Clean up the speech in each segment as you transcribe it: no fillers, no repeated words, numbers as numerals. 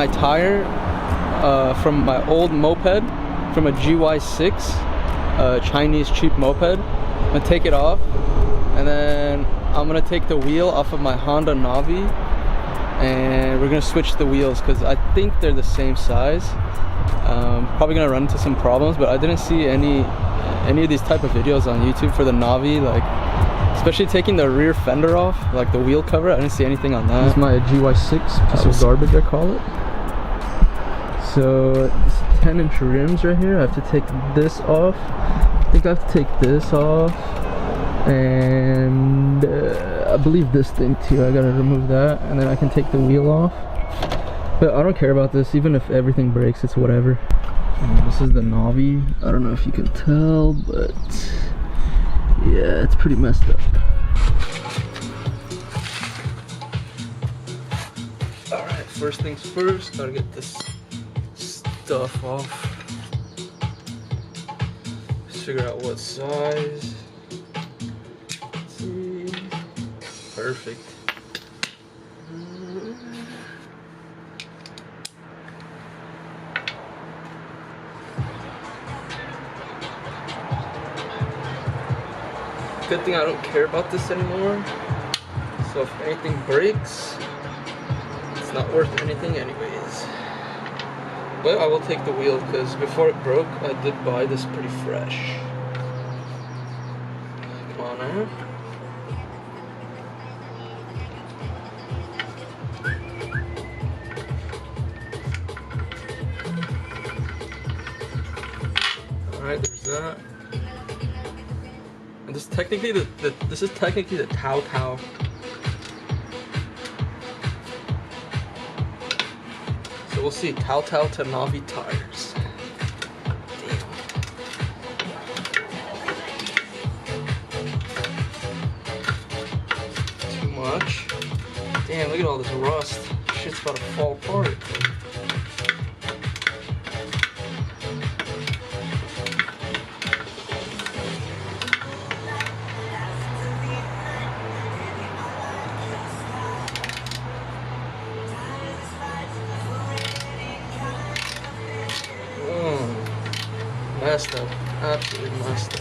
my tire from my old moped, from a GY6, Chinese cheap moped. I'm gonna take it off, and then I'm gonna take the wheel off of my Honda Navi, and we're gonna switch the wheels because I think they're the same size. Probably gonna run into some problems, but I didn't see any of these type of videos on YouTube for the Navi, like especially taking the rear fender off, like the wheel cover. I didn't see anything on that. This is my GY6 piece of garbage, I call it. So this 10-inch rims right here, I have to take this off. I think I have to take this off, and I believe this thing too. I gotta remove that, and then I can take the wheel off. But I don't care about this, even if everything breaks, it's whatever. And this is the Navi. I don't know if you can tell, but yeah, it's pretty messed up. Alright, first things first, gotta get this stuff off. Just figure out what size. Let's see. Perfect. Good thing I don't care about this anymore. So if anything breaks, it's not worth anything anyways. But I will take the wheel because before it broke, I did buy this pretty fresh. Come on now. Alright, there's that. And this is technically the taotao. So we'll see, taotao to Navi tires. Damn. Too much. Damn, look at all this rust. Shit's about to fall apart. Messed up, absolutely messed up.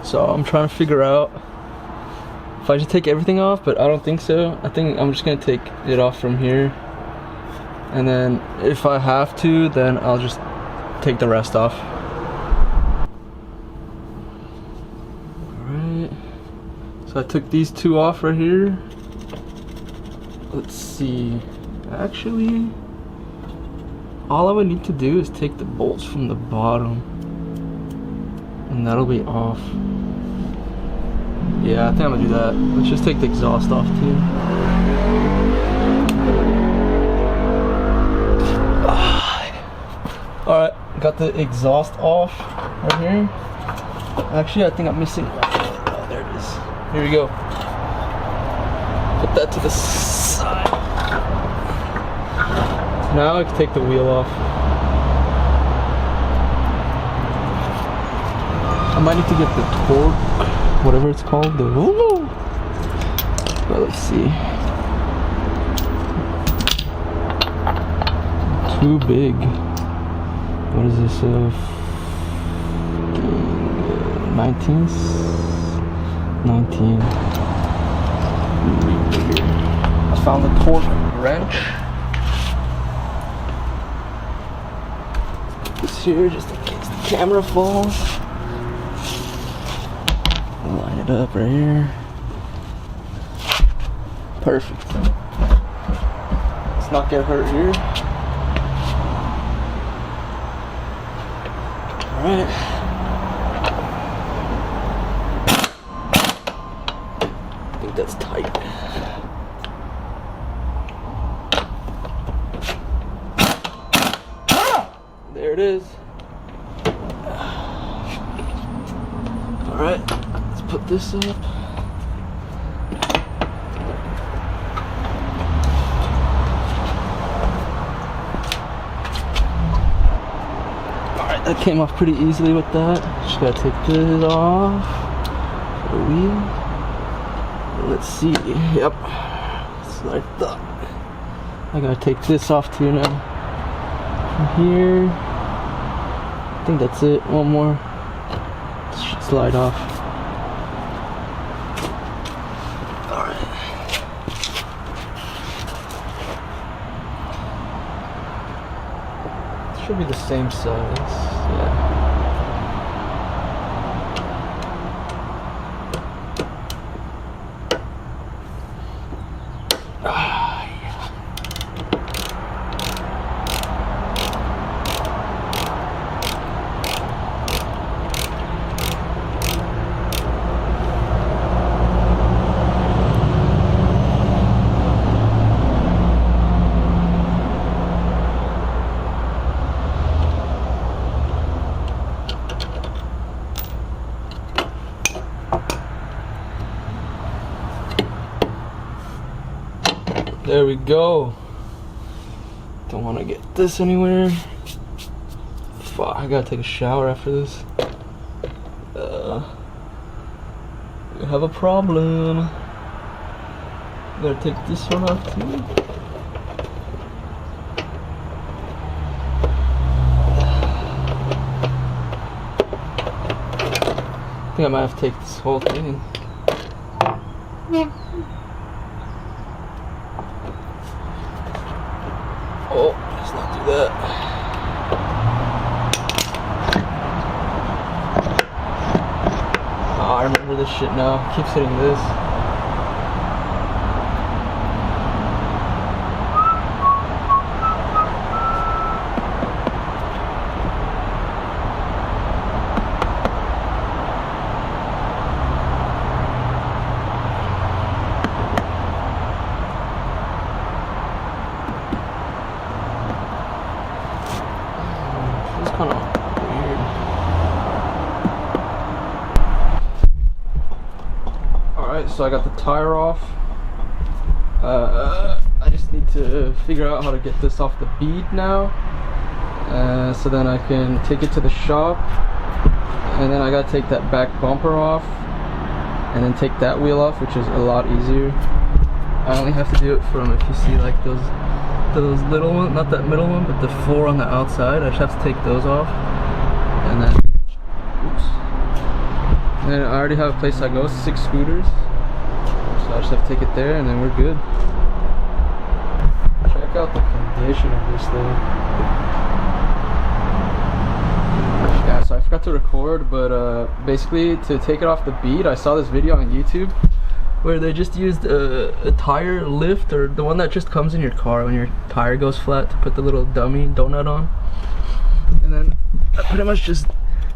So I'm trying to figure out if I should take everything off, but I don't think so. I think I'm just gonna take it off from here, and then if I have to, then I'll just take the rest off. Alright, so I took these two off right here. Let's see, actually all I would need to do is take the bolts from the bottom, and that'll be off. Yeah, I think I'm gonna do that. Let's just take the exhaust off too. Alright, got the exhaust off right here. Actually, I think I'm missing. Oh, there it is. Here we go. Put that to the side. Now I can take the wheel off. I might need to get the torque, whatever it's called, the but let's see. Too big. What is this? 19? I found the torque wrench. Here just in case the camera falls. Line it up right here. Perfect. Let's not get hurt here. Alright. I think that's tight. There it is. Alright, let's put this up. Alright, that came off pretty easily with that. Just gotta take this off. The wheel. Let's see. Yep. Just like that. I gotta take this off too now. From here. I think that's it. One more. This should slide off. Alright. Should be the same size. Yeah. There we go. Don't want to get this anywhere. Fuck, I gotta take a shower after this. We have a problem. Gotta take this one off too. I think I might have to take this whole thing. Oh, let's not do that. Oh, I remember this shit now. Keeps hitting this. Kind of weird. Alright, so I got the tire off. I just need to figure out how to get this off the bead now. So then I can take it to the shop. And then I gotta take that back bumper off. And then take that wheel off, which is a lot easier. I only have to do it from, if you see like those little ones, not that middle one, but the 4 on the outside. I just have to take those off, and then, oops. And then I already have a place I go, 6 scooters, so I just have to take it there, and then we're good. Check out the condition of this thing. Yeah, so I forgot to record, but basically to take it off the bead, I saw this video on YouTube where they just used a tire lift, or the one that just comes in your car when your tire goes flat, to put the little dummy donut on. And then I pretty much just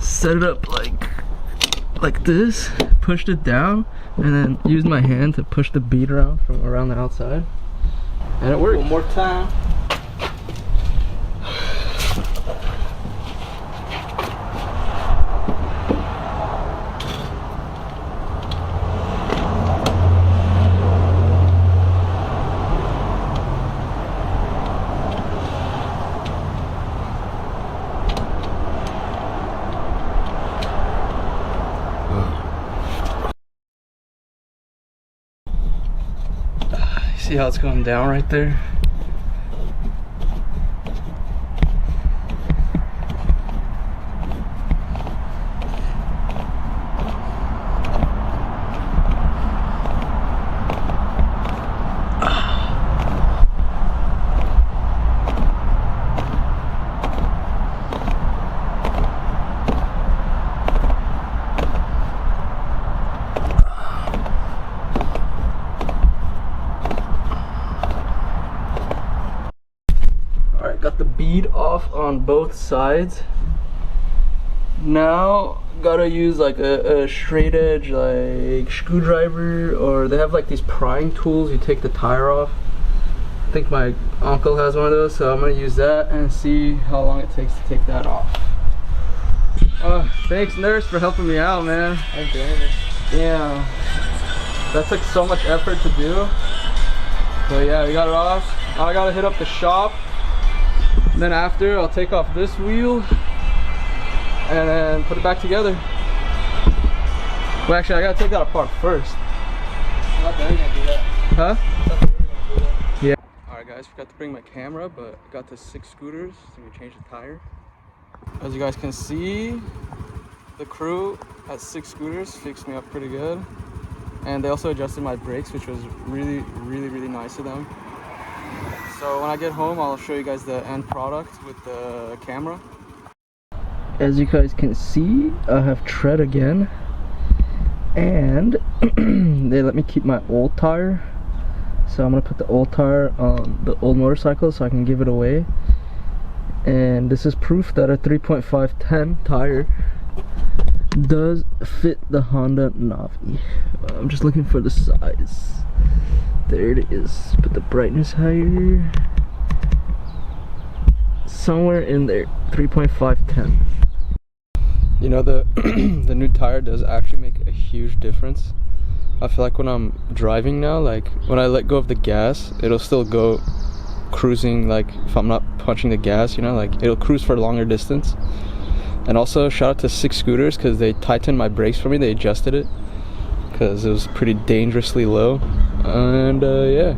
set it up like this, pushed it down, and then used my hand to push the bead around from around the outside. And it worked. One more time. See how it's going down right there? Got the bead off on both sides. Now gotta use like a straight edge like screwdriver, or they have like these prying tools. You take the tire off. I think my uncle has one of those, so I'm gonna use that and see how long it takes to take that off. Thanks, nurse, for helping me out, man. Yeah, that took so much effort to do. But yeah, we got it off. Now I gotta hit up the shop. And then after, I'll take off this wheel and then put it back together. Well, actually, I gotta take that apart first. I thought they were gonna do that. Huh? I thought they were gonna do guys, forgot to bring my camera, but got the 6 scooters, so we change the tire. As you guys can see, the crew at 6 scooters fixed me up pretty good. And they also adjusted my brakes, which was really nice of them. So when I get home, I'll show you guys the end product with the camera. As you guys can see, I have tread again. And they let me keep my old tire. So I'm gonna put the old tire on the old motorcycle so I can give it away. And this is proof that a 3.510 tire does fit the Honda Navi. I'm just looking for the size. There it is. Put the brightness higher. Somewhere in there. 3.510. You know, the the new tire does actually make a huge difference. I feel like when I'm driving now, like when I let go of the gas, it'll still go cruising, like if I'm not punching the gas, you know, like it'll cruise for a longer distance. And also shout out to 6 scooters because they tightened my brakes for me. They adjusted it because it was pretty dangerously low. And yeah,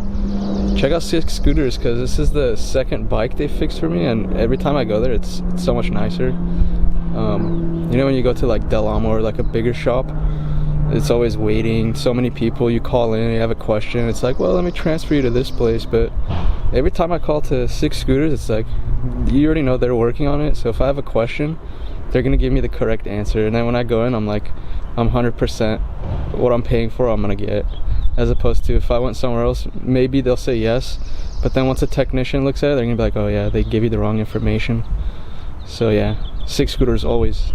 check out 6 scooters because this is the second bike they fixed for me, and every time I go there it's so much nicer. You know, when you go to like Del Amo or like a bigger shop, it's always waiting, so many people. You call in, you have a question, it's like, well, let me transfer you to this place. But every time I call to 6 scooters, it's like, you already know they're working on it. So if I have a question, they're gonna give me the correct answer, and then when I go in, I'm like, I'm 100% what I'm paying for, I'm gonna get. As opposed to if I went somewhere else, maybe they'll say yes, but then once a technician looks at it, they're gonna be like, oh yeah, they give you the wrong information. So yeah, 6 scooters always.